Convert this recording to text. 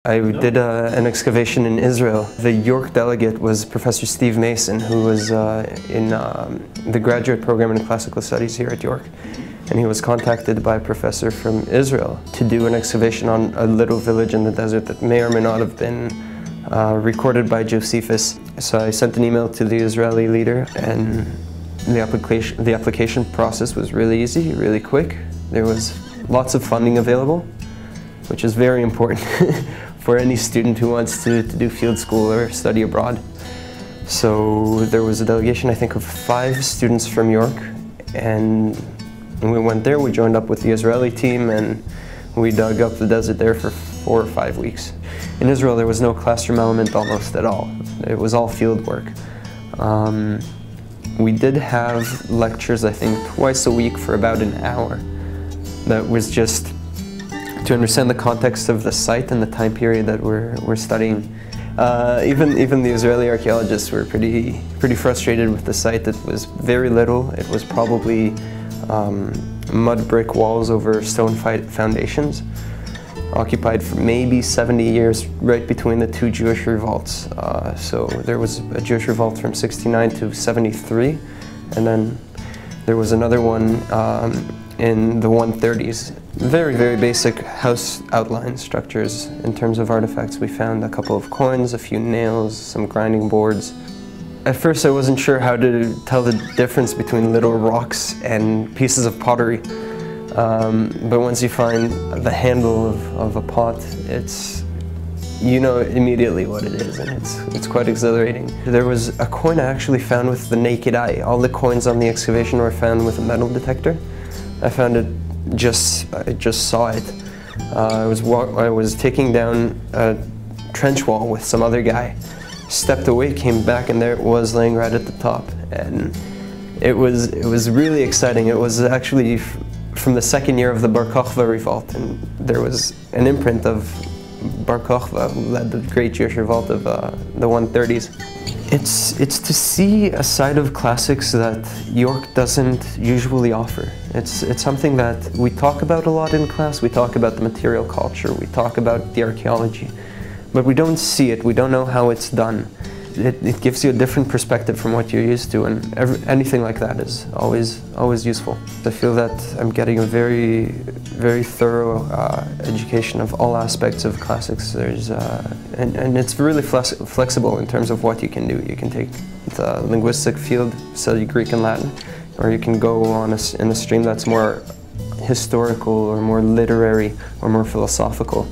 I did an excavation in Israel. The York delegate was Professor Steve Mason, who was in the graduate program in classical studies here at York. And he was contacted by a professor from Israel to do an excavation on a little village in the desert that may or may not have been recorded by Josephus. So I sent an email to the Israeli leader, and the application process was really easy, really quick. There was lots of funding available, which is very important for any student who wants to do field school or study abroad. So there was a delegation, I think, of 5 students from York, and we went there. We joined up with the Israeli team, and we dug up the desert there for 4 or 5 weeks. In Israel, there was no classroom element almost at all. It was all field work. We did have lectures, I think, twice a week for about an hour. That was just to understand the context of the site and the time period that we're studying. Even the Israeli archaeologists were pretty frustrated with the site. It was very little. It was probably mud brick walls over stone foundations, occupied for maybe 70 years, right between the 2 Jewish revolts. So there was a Jewish revolt from 69 to 73, and then there was another one in the 130s. Very, very basic house outline structures. In terms of artifacts, we found a couple of coins, a few nails, some grinding boards. At first I wasn't sure how to tell the difference between little rocks and pieces of pottery. But once you find the handle of a pot, you know immediately what it is, and it's quite exhilarating. There was a coin I actually found with the naked eye. All the coins on the excavation were found with a metal detector. I found it I just saw it. I was taking down a trench wall with some other guy, stepped away, came back, and there it was laying right at the top. And it was really exciting. It was actually from the 2nd year of the Bar Kokhba revolt, and there was an imprint of Bar Kokhba, who led the great Jewish revolt of the 130s. It's to see a side of classics that York doesn't usually offer. It's something that we talk about a lot in class. We talk about the material culture, we talk about the archaeology, but we don't see it, we don't know how it's done. It gives you a different perspective from what you're used to, and anything like that is always useful. I feel that I'm getting a very, very thorough education of all aspects of classics. And it's really flexible in terms of what you can do. You can take the linguistic field, study Greek and Latin, or you can go in a stream that's more historical or more literary or more philosophical.